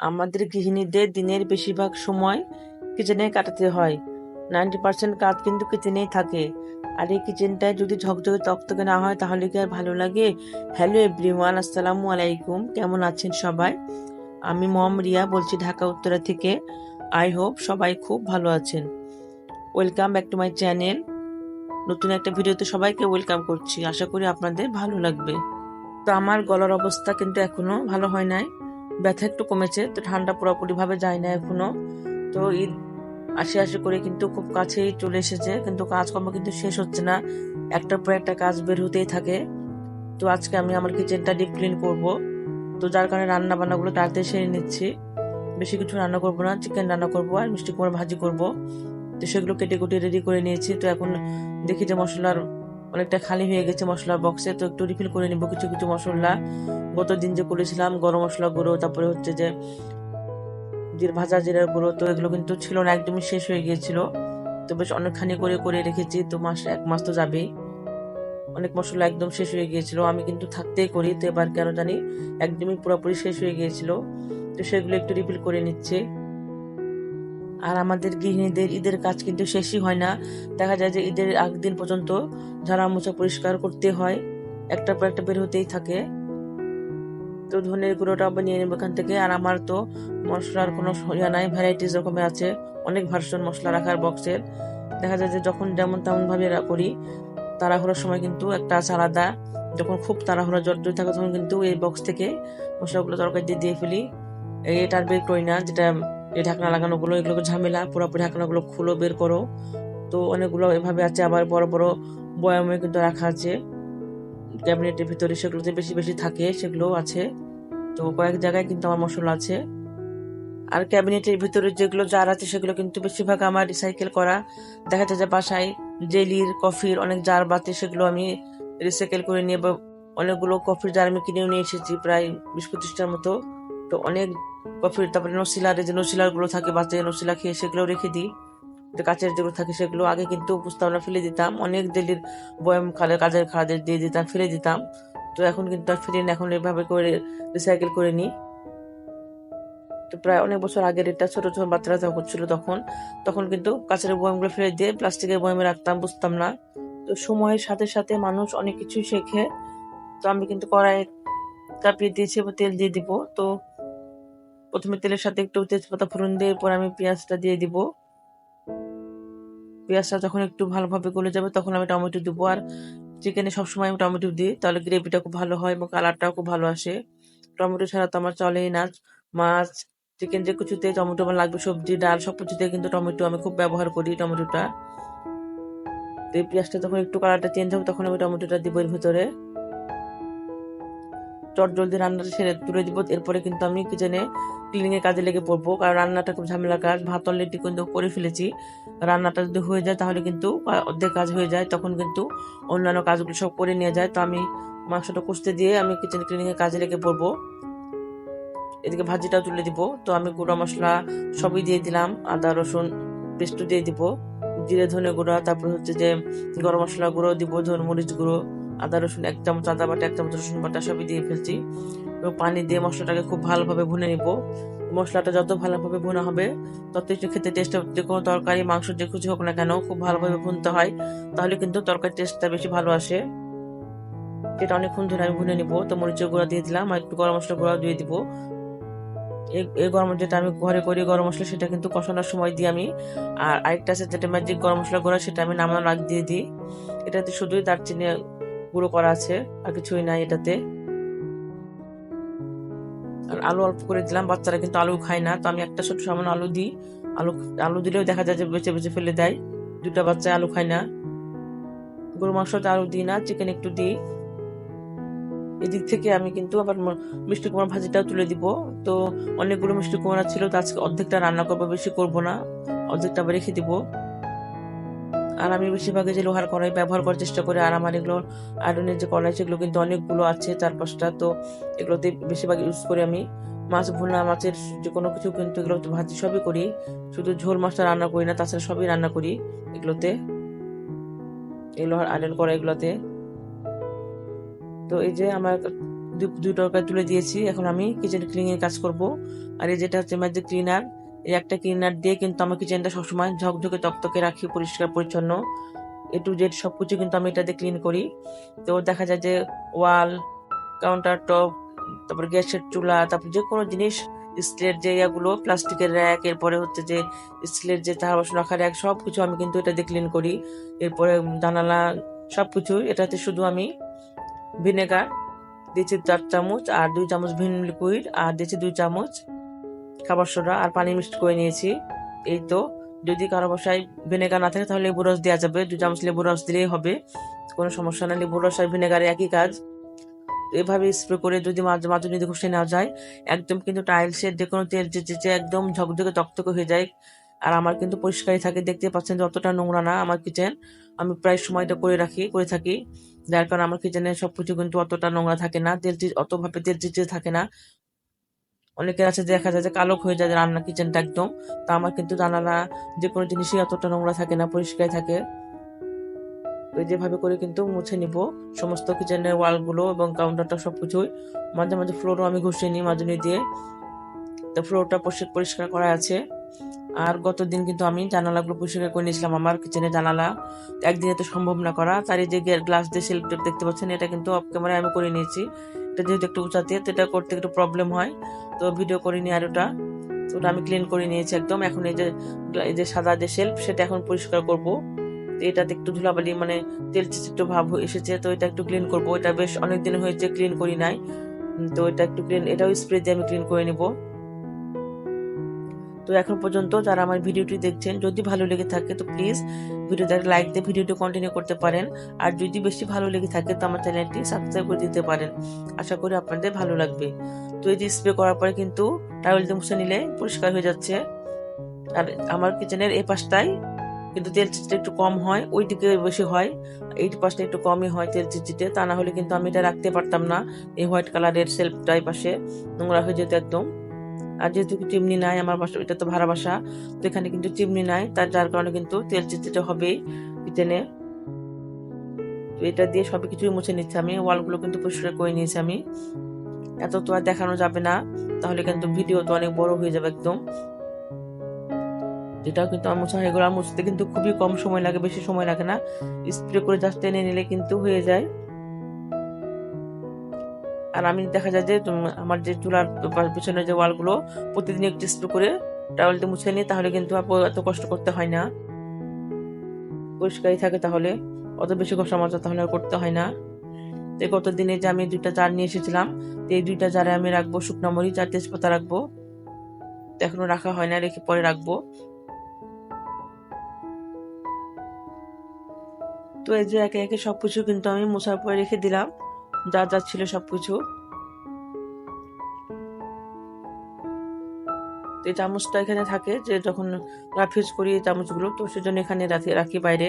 আমাদের গৃহিণীদের দিনের বেশিরভাগ সময় কিচেনে কাটাতে হয়। 90% কাজ কিন্তু কিচেনেই থাকে। আর এই কিচেনটায় যদি ঝকঝকে তকতকে না হয় তাহলে কি আর ভালো লাগে? হ্যালো এভরিওয়ান, আসসালামু আলাইকুম। কেমন আছেন সবাই? আমি মম রিয়া বলছি ঢাকা উত্তরা থেকে। আই হোপ সবাই খুব ভালো আছেন। Welcome back to my channel. নতুন একটা ভিডিওতে সবাইকে ওয়েলকাম করছি। আশা করি আপনাদের ভালো লাগবে। তো আমার গলার অবস্থা কিন্তু এখনো ভালো হয় নাই। ব্যথা একটু কমেছে, তো ঠান্ডা পুরোপুরি ভাবে যায় না এখনো। তো ঈদ আসি আসি করে কিন্তু খুব কাছেই চলে এসেছে, কিন্তু কাজকর্ম কিন্তু শেষ হচ্ছে না। একটার পর একটা কাজ বের হতেই থাকে। তো আজকে আমি আমার কিচেনটা ডিপ ক্লিন করব। তো যার কারণে রান্না বান্নাগুলো তাড়াতাড়ি সেরে নিচ্ছি। বেশি কিছু রান্না করব না, চিকেন রান্না করব আর মিষ্টি কুমড়া ভাজি করব। তো সেগুলো কেটে কুটে রেডি করে নিয়েছি। তো এখন দেখি যে মশলার অনেকটা খালি হয়ে গেছে মশলার বক্সে, তো একটু রিফিল করে নিব কিছু কিছু মশলা। গতদিন যে করেছিলাম গরম মশলা গুঁড়ো, তারপরে হচ্ছে যে ভাজা জিরার গুঁড়ো, তো এগুলো কিন্তু ছিল না, একদমই শেষ হয়ে গিয়েছিল। তো বেশ অনেকখানি করে করে রেখেছি, তো এক মাস তো যাবেই। অনেক মশলা একদম শেষ হয়ে গিয়েছিল, আমি কিন্তু থাকতেই করি, তো এবার কেন জানি একদমই পুরোপুরি শেষ হয়ে গিয়েছিল। তো সেগুলো একটু রিফিল করে নিচ্ছে। আর আমাদের গৃহিণীদের ঈদের কাজ কিন্তু শেষই হয় না। দেখা যায় যে ঈদের আগের দিন পর্যন্ত ঝাড়া মোছা পরিষ্কার করতে হয়, একটার পর একটা বের হতেই থাকে। তো ধনের গুঁড়োটা বানিয়ে নেবো এখান থেকে। আর আমার তো মশলার কোনো ইয়া নাই, ভ্যারাইটিস রকমের আছে, অনেক ভার্সন মশলা রাখার বক্সের। দেখা যায় যে যখন যেমন তেমন ভাবে করি, তাড়াহুড়োর সময় কিন্তু একটা আছে আলাদা। যখন খুব তাড়াহুড়া জর্জর থাকে তখন কিন্তু এই বক্স থেকে মশলাগুলো তরকারি দিয়ে দিয়ে ফেলি। এটা আর বের করি না, যেটা এই ঢাকনা লাগানো গুলো, এগুলো ঝামেলা, পুরোপুরি ঢাকনাগুলো খুলো বের করো। তো অনেকগুলো এভাবে আছে, আবার বড় বড় বয়ামে কিন্তু রাখা আছে ক্যাবিনেটের ভিতরে, সেগুলোতে বেশি বেশি থাকে, সেগুলোও আছে। তো কয়েক জায়গায় কিন্তু আমার মশলা আছে। আর ক্যাবিনেটের ভিতরে যেগুলো জার আছে সেগুলো কিন্তু বেশিরভাগ আমার রিসাইকেল করা। দেখা যায় যে বাসায় জেলির কফির অনেক জার বাতি, সেগুলো আমি রিসাইকেল করে নিয়ে অনেকগুলো কফির জার আমি কিনেও নিয়ে এসেছি, প্রায় 20-25টার মতো। তো অনেক কফির, তারপরে নসিলার, যে নসিলার গুলো থাকে বাচ্চা নসিলা খেয়ে, সেগুলো রেখে দিই। কাচের যেগুলো থাকে সেগুলো আগে কিন্তু বুঝতাম না, ফেলে দিতাম। অনেক জেলির বয়াম কাজের খাদের দিয়ে দিতাম, ফেলে দিতাম। তো এখন কিন্তু আর ফিরে না, এখন এভাবে করে রিসাইকেল করে নিই। তো প্রায় অনেক বছর আগের এটা, ছোট ছোট বাচ্চারা যখন করছিল তখন তখন কিন্তু কাঁচের বয়ামগুলো ফেলে দিয়ে প্লাস্টিকের বয়ামে রাখতাম, বুঝতাম না। তো সময়ের সাথে সাথে মানুষ অনেক কিছুই শেখে। তো আমি কিন্তু কড়াই চাপিয়ে দিয়েছি, এবার তেল দিয়ে দিব। তো প্রথমে তেলের সাথে একটু তেজপাতা ফোড়ন দিয়ে এরপর আমি পেঁয়াজটা দিয়ে দিব। পেঁয়াজটা যখন একটু ভালোভাবে গলে যাবে তখন আমি টমেটো দিব। আর চিকেনে সবসময় আমি টমেটো দিই, তাহলে গ্রেভিটা খুব ভালো হয় এবং কালারটাও খুব ভালো আসে। টমেটো ছাড়া তো আমার চলেই না। মাছ, চিকেন যে কিছুতে টমেটো আমার লাগবে, সবজি ডাল সবকিছুতে কিন্তু টমেটো আমি খুব ব্যবহার করি, টমেটোটা। তো এই পেঁয়াজটা যখন একটু কালারটা চেঞ্জ হবে তখন আমি টমেটোটা দিব এর ভিতরে। চট জলদি রান্নাটা সেরে তুলে দিব। এরপরে কিন্তু আমি কিচেনে ক্লিনিং এর কাজে লেগে পড়বো, কারণ রান্নাটা খুব ঝামেলার কাজ। ভাত অলরেডি কিন্তু করে ফেলেছি, রান্নাটা যদি হয়ে যায় তাহলে কিন্তু অর্ধেক কাজ হয়ে যায়, তখন কিন্তু অন্যান্য কাজগুলো সব করে নিয়ে যায়। তো আমি মাংসটা কষতে দিয়ে আমি কিচেন ক্লিনিং এর কাজে লেগে পড়বো। এদিকে ভাজিটাও তুলে দিব। তো আমি গুঁড়া মশলা সবই দিয়ে দিলাম, আদা রসুন পেস্টও দিয়ে দিব, জিরে ধনে গুঁড়া, তারপর হচ্ছে যে গরম মশলা গুঁড়ো দিব, মরিচ গুঁড়ো, আদা রসুন 1 চামচ আদা বাটা, 1 চামচ রসুন বাটা সবই দিয়ে ফেলছি। এবং পানি দিয়ে মশলাটাকে খুব ভালোভাবে ভুনে নিব। মশলাটা যত ভালোভাবে ভুনা হবে ততই খেতে টেস্ট হবে। যে কোনো তরকারি মাংস যে কিছু হোক না কেন খুব ভালোভাবে ভুনতে হয়, তাহলে কিন্তু তরকারির টেস্টটা বেশি ভালো আসে। এটা অনেকক্ষণ ধরে আমি ভুনে নিব। তো মরিচের গুঁড়া দিয়ে দিলাম আর একটু গরম মশলা গুঁড়া দিয়ে দিব। এই গরম যেটা আমি ঘরে করি গরম মশলা, সেটা কিন্তু কষানোর সময় দিই আমি। আর আরেকটা আছে যেটা ম্যাজিক গরম মশলা গুঁড়া, সেটা আমি নামানোর আগে দিয়ে দিই। এটাতে শুধুই দারচিনি গুঁড়ো করা আছে, আর কিছুই নাই এটাতে। আর আলু অল্প করে দিলাম, বাচ্চারা কিন্তু আলু খায় না, তো আমি একটা ছোট সামান্য আলু দিই। আলু আলু দিলেও দেখা যায় যে বেছে বেছে ফেলে দেয়, দুটা বাচ্চা আলু খায় না। গরু মাংসতে আলু দিই না, চিকেন একটু দিই। এদিক থেকে আমি কিন্তু আবার মিষ্টি কুমড়া ভাজিটাও তুলে দিব। তো অনেকগুলো মিষ্টি কুমড়া ছিল, তো আজকে অর্ধেকটা রান্না করবো, বেশি করব না, অর্ধেকটা আবার রেখে দিব। আর আমি বেশিরভাগ যে লোহার কড়াই ব্যবহার করার চেষ্টা করি। আর আমার এগুলো আয়রনের যে কড়াই সেগুলো কিন্তু অনেকগুলো আছে, 4-5টা। তো এগুলোতে বেশিরভাগ ইউজ করি আমি। মাছ ভুনা, মাছের যে কোনো কিছু কিন্তু এগুলোতে ভাজি সবই করি, শুধু ঝোল মাছটা রান্না করি না, তাছাড়া সবই রান্না করি এগুলোতে, এই লোহার আয়রন কড়াইগুলোতে। তো এই যে আমার দুই তরকারি তুলে দিয়েছি। এখন আমি কিচেন ক্লিনিং এর কাজ করব। আর এই যেটা হচ্ছে ম্যাজিক ক্লিনার, এই একটা ক্লিনার দিয়ে কিন্তু আমার কিচেনটা সবসময় ঝকঝকে তকতকে রাখি, পরিষ্কার পরিচ্ছন্ন। এ টু জেড সবকিছু কিন্তু আমি এটাতে ক্লিন করি। তো দেখা যায় যে ওয়াল, কাউন্টার টপ, তারপর গ্যাসের চুলা, তারপর যে কোনো জিনিস, স্টিলের যে ইয়াগুলো, প্লাস্টিকের র্যাক, এরপরে হচ্ছে যে স্টিলের যে থালা বাসন রাখার র্যাক, সবকিছু আমি কিন্তু এটা দিয়ে ক্লিন করি। এরপরে জানালা, সবকিছু। এটাতে শুধু আমি ভিনেগার দিয়েছি 4 চামচ, আর 2 চামচ ভিম লিকুইড, আর দিয়েছি 2 চামচ খাবার সোডা, আর পানি মিক্সড করে নিয়েছি। এই তো। যদি কারো বাসায় ভিনেগার না থাকে তাহলে লেবু রস দেওয়া যাবে, 2 চামচ লেবু রস দিলেই হবে, কোনো সমস্যা না। লেবু রস আর ভিনেগারে একই কাজ। এভাবে স্প্রে করে যদি মাজনি দিয়ে ঘষে নেওয়া যায়, একদম কিন্তু টাইলসের যে কোনো তেল চেঁচে একদম ঝকঝকে তকতকে হয়ে যায়। আর আমার কিন্তু পরিষ্কারই থাকে, দেখতে পাচ্ছেন যে অতটা নোংরা না আমার কিচেন। আমি প্রায় সময়টা করে থাকি, যার কারণে আমার কিচেনে সবকিছু কিন্তু অতটা নোংরা থাকে না, অতভাবে তেল চিটচিটে থাকে না। অনেকের আছে দেখা যায় যে কালো হয়ে যায় রান্না কিচেনটা একদম। তা আমার কিন্তু জানালা, যে কোনো জিনিসই অতটা নোংরা থাকে না, পরিষ্কার থাকে। তো যেভাবে করে কিন্তু মুছে নিব সমস্ত কিচেনের ওয়ালগুলো এবং কাউন্টারটা সবকিছুই। মাঝে মাঝে ফ্লোরও আমি ঘষে নিই মাজনি দিয়ে। তো ফ্লোরটা পরিষ্কার করা আছে। আর গত দিন কিন্তু আমি জানালাগুলো পরিষ্কার করে নিয়েছিলাম, আমার কিচেনের জানালা। একদিনে তো সম্ভব না করা। তার এই যে গ্লাস দিয়ে শেল্ফ দেখতে পাচ্ছেন, এটা কিন্তু অফ ক্যামেরায় আমি করে নিয়েছি। এটা যেহেতু একটু উঁচাতে, তো এটা করতে একটু প্রবলেম হয়, তো ভিডিও করিনি। আর ওটা তো ওটা আমি ক্লিন করে নিয়েছি একদম। এখন এই যে সাদা যে শেল্ফ, সেটা এখন পরিষ্কার করব। এটাতে একটু ধুলাবালি মানে তেল চিটচিটে ভাব এসেছে, তো এটা একটু ক্লিন করবো। এটা বেশ অনেকদিন হয়েছে ক্লিন করি নাই, তো এটা একটু ক্লিন, এটাও স্প্রে দিয়ে আমি ক্লিন করে নিব। তো এখন পর্যন্ত যারা আমার ভিডিওটি দেখছেন, যদি ভালো লেগে থাকে তো প্লিজ ভিডিওতে লাইক দিয়ে ভিডিওটি কন্টিনিউ করতে পারেন। আর যদি বেশি ভালো লেগে থাকে তো আমার চ্যানেলটি সাবস্ক্রাইব করে দিতে পারেন। আশা করি আপনাদের ভালো লাগবে। তো এই যে স্প্রে করার পরে কিন্তু টাওয়েল দিয়ে মুছে নিলে পরিষ্কার হয়ে যাচ্ছে। আর আমার কিচেনের এই পাশটায় কিন্তু তেল চিটচিটে একটু কম হয়, ওই দিকে বেশি হয়। এই পাশটা একটু কমই হয় তেল চিটচিটে, তা না হলে কিন্তু আমি এটা রাখতে পারতাম না। এই হোয়াইট কালারের শেলফটাই পাশে নোংরা হয়ে যেত একদম। আর যেহেতু চিমনি নাই আমার বাসা, এটা তো ভাড়া বাসা, তো এখানে কিন্তু চিমনি নাই, যার কারণে কিন্তু তেল চিটচিটে হবেই কিচেনে। তো এটা দিয়ে সবকিছুই মুছে নিচ্ছি আমি। ওয়ালগুলো কিন্তু পরিষ্কার করে নিয়েছি আমি। এত তো আর দেখানো যাবে না, তাহলে কিন্তু ভিডিও তো অনেক বড় হয়ে যাবে একদম। এটাও কিন্তু আমার মোছা হয়ে গেল। মুছতে কিন্তু খুবই কম সময় লাগে, বেশি সময় লাগে না। স্প্রে করে জাস্ট টেনে নিলে কিন্তু হয়ে যায়। আর আমি দেখা যায় যে আমার যে চুলার পিছনে যে ওয়ালগুলো প্রতিদিন একটু স্প্রে করে টাওয়েল দিয়ে মুছে নিই, তাহলে কিন্তু এত কষ্ট করতে হয় না, পরিষ্কারই থাকে। তাহলে অত বেশি ঘষা মাজা তাহলে আর করতে হয় না। তো গত দিনে যে আমি 2টা জার নিয়ে এসেছিলাম, তো এই 2টা জারে আমি রাখবো শুকনো মরিচ আর তেজপাতা রাখবো। এখনো রাখা হয় না, রেখে পরে রাখবো। তো এই যে একে একে সবকিছু কিন্তু আমি মোছার পরে রেখে দিলাম, যা যা ছিল সবকিছু। তো এই চামচটা এখানে থাকে, যে যখন রাফিউজ করি এই চামচগুলো, তো সেজন্য এখানে রাখি বাইরে।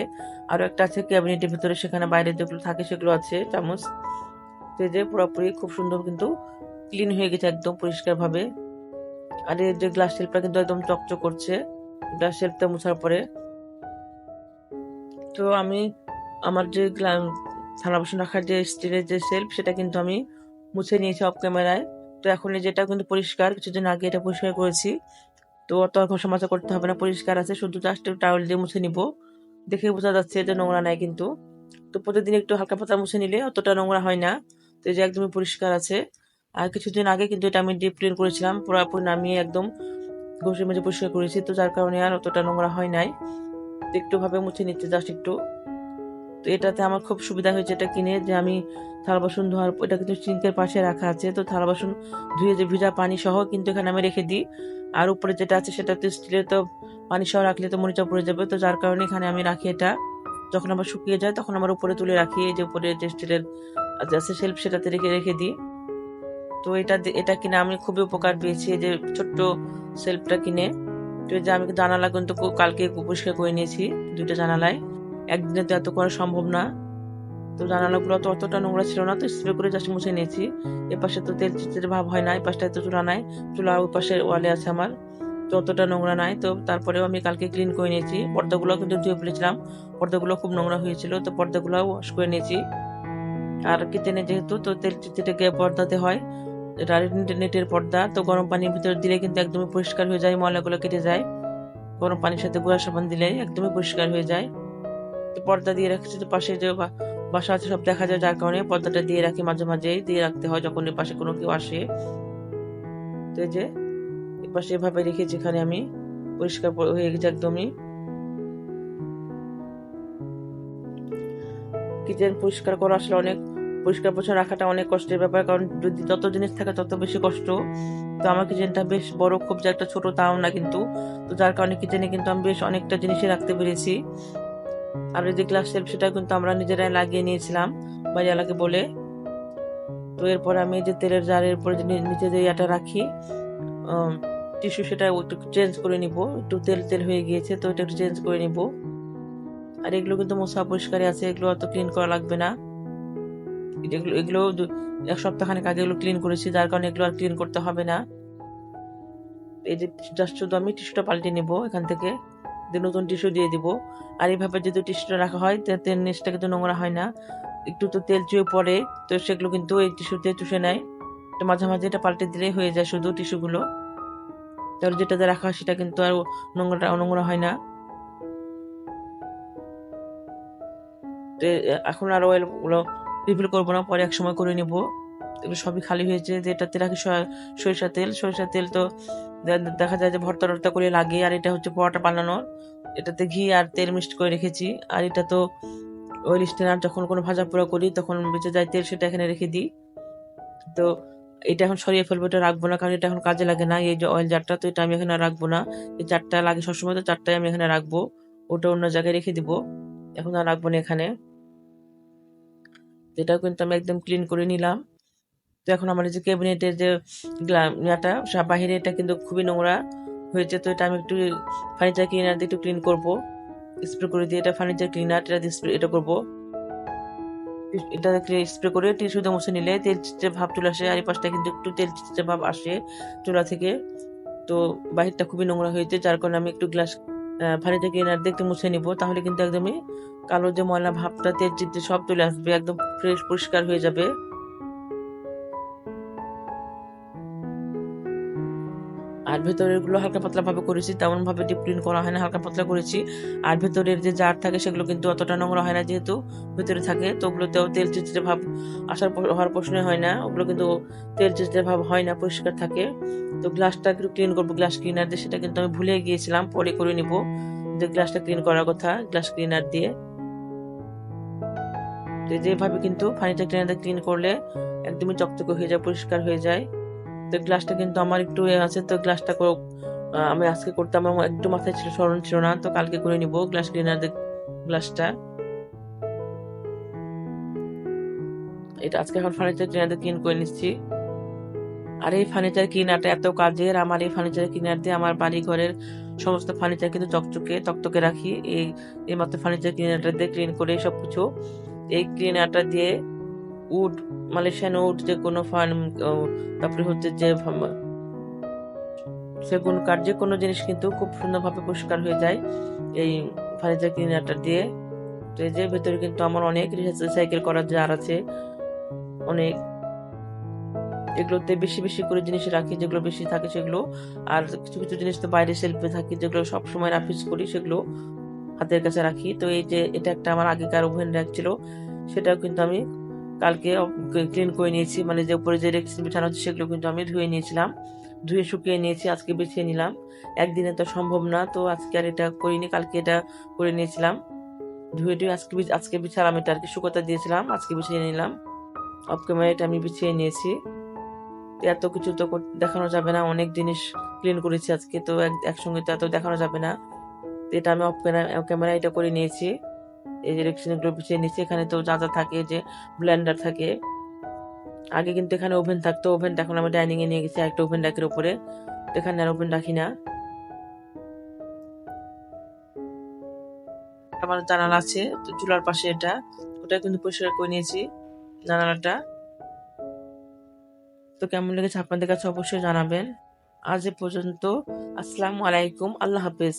আরো একটা আছে ক্যাবিনেটের ভিতরে, সেখানে বাইরে যেগুলো থাকে সেগুলো আছে চামচ। তো এই যে পুরোপুরি খুব সুন্দর কিন্তু ক্লিন হয়ে গেছে একদম পরিষ্কার ভাবে। আর এই যে গ্লাস শেলফটা কিন্তু একদম চকচক করছে গ্লাস শেলফটা মোছার পরে। তো আমি আমার যে থালা বাসন রাখার যে স্টিলের যে শেলফ, সেটা কিন্তু আমি মুছে নিয়েছি অফ ক্যামেরায়। তো এখন যেটা কিন্তু পরিষ্কার, কিছুদিন আগে এটা পরিষ্কার করেছি, তো অত ঘষা মাজা করতে হবে না, পরিষ্কার আছে। শুধু জাস্ট টাওয়েল দিয়ে মুছে নিব, দেখে বোঝা যাচ্ছে যে নোংরা নাই কিন্তু। তো প্রতিদিন একটু হালকা পাতলা মুছে নিলে অতটা নোংরা হয় না। তো এই যে একদমই পরিষ্কার আছে। আর কিছুদিন আগে কিন্তু এটা আমি ডিপ ক্লিন করেছিলাম, পুরোপুরি নামিয়ে একদম ঘষে মেজে পরিষ্কার করেছি, তো যার কারণে আর অতটা নোংরা হয় নাই। একটু ভাবে মুছে নিচ্ছে জাস্ট একটু। তো এটাতে আমার খুব সুবিধা হয়েছে এটা কিনে, যে আমি থালা বাসন ধোয়ার, এটা কিন্তু সিঙ্কের পাশে রাখা আছে, তো থালা বাসন ধুয়ে যে ভিজা পানি সহ কিন্তু এখানে আমি রেখে দিই। আর উপরে যেটা আছে সেটা তো স্টিলের, তো পানি সহ রাখলে তো মরিচা পড়ে যাবে, তো যার কারণে এখানে আমি রাখি এটা। যখন আবার শুকিয়ে যায় তখন আমার উপরে তুলে রাখি, এই যে উপরে যে স্টিলের আছে শেলফ, সেটাতে রেখে রেখে দিই। তো এটা কিনে আমি খুবই উপকার পেয়েছি, এই যে ছোট্ট শেলফটা কিনে। তো এই যে আমি জানালা কিন্তু কালকে পরিষ্কার করে নিয়েছি 2টা জানালায়, একদিনে তো এত করা সম্ভব না। তো জানালাগুলো তো অতটা নোংরা ছিল না, তো স্প্রে করে জাস্ট মুছে নিয়েছি। এ পাশে তো তেল চিটচিটে ভাব হয় না, এই পাশটায় তো চুলা নাই, চুলা ওই পাশে ওয়ালে আছে আমার, তো অতটা নোংরা নাই। তো তারপরেও আমি কালকে ক্লিন করে নিয়েছি। পর্দাগুলো কিন্তু ধুয়ে ফেলেছিলাম, পর্দাগুলো খুব নোংরা হয়েছিল, তো পর্দাগুলো ওয়াশ করে নিয়েছি। আর কিচেনে যেহেতু তো তেল চিটচিটে পর্দাতে হয়, এটা নেটের পর্দা, তো গরম পানির ভিতরে দিলে কিন্তু একদমই পরিষ্কার হয়ে যায়, ময়লাগুলো কেটে যায়। গরম পানির সাথে গুঁড়া সাবান দিলে একদমই পরিষ্কার হয়ে যায়। তো পর্দা দিয়ে রাখছি, তো পাশে যে বাসা আছে সব দেখা যায়, যার কারণে পর্দাটা দিয়ে রাখি, মাঝে মাঝে দিয়ে রাখতে হয় যখন এর পাশে কোনো কেউ আসে। তো এই যে এর পাশে এভাবে রেখেছি, এখানে আমি পরিষ্কার হয়ে গেছে একদমই। কিচেন পরিষ্কার করা আসলে অনেক, পরিষ্কার পরিচ্ছন্ন রাখাটা অনেক কষ্টের ব্যাপার, কারণ যদি যত জিনিস থাকে তত বেশি কষ্ট। তো আমার কিচেনটা বেশ বড়, খুব যে একটা ছোট তাও না কিন্তু। তো যার কারণে কিচেনে কিন্তু আমি বেশ অনেকটা জিনিসই রাখতে পেরেছি। আর এই যে গ্লাস শেলফ, সেটা কিন্তু আমরা নিজেরাই লাগিয়ে নিয়েছিলাম বাড়িওয়ালাকে বলে। তো এরপর আমি যে তেলের জারের উপরে যে নিচে যে ইয়াটা রাখি টিস্যু, সেটা একটু চেঞ্জ করে নিব, একটু তেল তেল হয়ে গিয়েছে, তো এটা একটু চেঞ্জ করে নিব। আর এগুলো কিন্তু মোছা পরিষ্কারই আছে, এগুলো অত ক্লিন করা লাগবে না। এগুলো এগুলো এক সপ্তাহখানেক আগে এগুলো ক্লিন করেছি, যার কারণে এগুলো আর ক্লিন করতে হবে না। এই যে জাস্ট শুধু আমি টিস্যুটা পাল্টে নিব এখান থেকে, নতুন টিস্যু দিয়ে দিব। আর এইভাবে যদি টিস্যুটা রাখা হয়, তেল নিচটা কিন্তু নোংরা হয় না, একটু তো তেল চুয়ে পড়ে, তো সেগুলো কিন্তু এই টিস্যুতে চুষে নেয়। তো মাঝে মাঝে এটা পাল্টে দিলেই হয়ে যায় শুধু টিস্যুগুলো, তাহলে যেটাতে রাখা হয় সেটা কিন্তু আর নোংরা হয় না। তো এখন আর অয়েল গুলো রিফিল করবো না, পরে এক সময় করে নিব। এগুলো সবই খালি হয়েছে, যেটাতে রাখি সরিষা তেল তো দেখা যায় যে ভর্তা টর্তা করে লাগে। আর এটা হচ্ছে পরোটা বানানোর, এটাতে ঘি আর তেল মিক্সড করে রেখেছি। আর এটা তো অয়েল স্টেনার, যখন কোনো ভাজা পোড়া করি তখন বেঁচে যায় তেল, সেটা এখানে রেখে দিই। তো এটা এখন সরিয়ে ফেলবো, এটা রাখবো না, কারণ এটা এখন কাজে লাগে না, এই যে অয়েল জারটা, তো এটা আমি এখানে রাখবো না। এই চারটা লাগে সবসময়, তো চারটায় আমি এখানে রাখবো, ওটা অন্য জায়গায় রেখে দিব, এখন আর রাখবো না এখানে। এটাও কিন্তু আমি একদম ক্লিন করে নিলাম। তো এখন আমার এই যে ক্যাবিনেটের যে ইয়াটা বাহিরে, এটা কিন্তু খুবই নোংরা হয়েছে, তো এটা আমি একটু ফার্নিচার ক্লিনার দিয়ে একটু ক্লিন করবো, স্প্রে করে দিয়ে। এটা ফার্নিচার ক্লিনার, এটা দিয়ে এটা করবো, এটা স্প্রে করে টিস্যু দিয়ে মুছে নিলে তেল চিটে ভাব চলে আসে, আর এই পাশটা কিন্তু একটু তেল চিটে ভাব আসে চুলা থেকে। তো বাহিরটা খুবই নোংরা হয়েছে, যার কারণে আমি একটু গ্লাস ফার্নিচার ক্লিনার দিয়ে একটু মুছে নিব, তাহলে কিন্তু একদমই কালো যে ময়লা ভাবটা, তেল চিটে সব চলে আসবে, একদম ফ্রেশ পরিষ্কার হয়ে যাবে। আর ভেতরের গুলো হালকা পাতলা ভাবে করেছি, তেমন ভাবে ডিপ ক্লিন করা হয় না, হালকা পাতলা করেছি। আর ভেতরের যে জার থাকে সেগুলো কিন্তু অতটা নোংরা হয় না, যেহেতু ভেতরে থাকে, তো ওগুলোতেও তেল চিটচিটে ভাব হওয়ার প্রশ্নই হয় না, ওগুলো কিন্তু তেল চিটচিটে ভাব হয় না, পরিষ্কার থাকে। তো গ্লাসটা একটু ক্লিন করবো গ্লাস ক্লিনার দিয়ে, সেটা কিন্তু আমি ভুলে গিয়েছিলাম, পরে করে নিব যে গ্লাসটা ক্লিন করার কথা গ্লাস ক্লিনার দিয়ে। তো যেভাবে কিন্তু ফার্নিচার ক্লিনার দিয়ে ক্লিন করলে একদমই চকচকে হয়ে যায়, পরিষ্কার হয়ে যায়। তো গ্লাসটা কিন্তু আমার একটু আছে, তো গ্লাসটা আমি আজকে করতে আমার একটু মাথায় ছিল, স্মরণ ছিল না, তো কালকে করে নিব গ্লাস ক্লিনার গ্লাসটা। এটা আজকে এখন ফার্নিচার ক্লিনার ক্লিন করে নিচ্ছি। আর এই ফার্নিচার ক্লিনারটা এত কাজের, আমার এই ফার্নিচার ক্লিনার দিয়ে আমার বাড়ি ঘরের সমস্ত ফার্নিচার কিন্তু চকচকে তকতকে রাখি। এই মাত্র ফার্নিচার ক্লিনারটা দিয়ে ক্লিন করে সবকিছু। এই ক্লিনারটা দিয়ে উড, মালয়েশিয়ান উড, যে কোনো তারপরে হচ্ছে যে সেগুন কাঠ, যে কোনো জিনিস কিন্তু খুব সুন্দরভাবে পরিষ্কার হয়ে যায় এই ফার্নিচার ক্লিনারটা দিয়ে। তো এই যে ভেতরে কিন্তু আমার অনেক রিসাইকেল করার জার আছে, অনেক। এগুলোতে বেশি বেশি করে জিনিস রাখি, যেগুলো বেশি থাকে সেগুলো। আর কিছু কিছু জিনিস তো বাইরে শেলফে থাকে, যেগুলো সবসময় রাফিজ করি, সেগুলো হাতের কাছে রাখি। তো এই যে এটা একটা আমার আগেকার ওভেন র্যাক ছিল, সেটাও কিন্তু আমি কালকে ক্লিন করে নিয়েছি, মানে যে উপরে যে রেক্সিন বিছানো হচ্ছে সেগুলো কিন্তু আমি ধুয়ে নিয়েছিলাম, ধুয়ে শুকিয়ে নিয়েছি, আজকে বিছিয়ে নিলাম। একদিনে তো সম্ভব না, তো আজকে আর এটা করিনি, কালকে এটা করে নিয়েছিলাম, ধুয়ে টুয়ে আজকে বিছালাম, এটা আর কি শুকোতে দিয়েছিলাম, আজকে বিছিয়ে নিলাম। অফ ক্যামেরা এটা আমি বিছিয়ে নিয়েছি। এত কিছু তো দেখানো যাবে না, অনেক জিনিস ক্লিন করেছি আজকে, তো একসঙ্গে তো এত দেখানো যাবে না। এটা আমি অফ ক্যামেরা এটা করে নিয়েছি। এই যে রেক্সিনগুলো বিছিয়ে নিয়েছি, এখানে তো যা যা থাকে, যে ব্লেন্ডার থাকে, আগে কিন্তু এখানে ওভেন থাকতো, ওভেনটা এখন আমি ডাইনিং এ নিয়ে গেছি একটা ওভেন রাখের উপরে, এখানে আর ওভেন রাখি না। আমার জানালা আছে চুলার পাশে, ওটা কিন্তু পরিষ্কার করে নিয়েছি জানালাটা। তো কেমন লেগেছে আপনাদের কাছে অবশ্যই জানাবেন। আজ এ পর্যন্ত, আসসালামু আলাইকুম, আল্লাহ হাফেজ।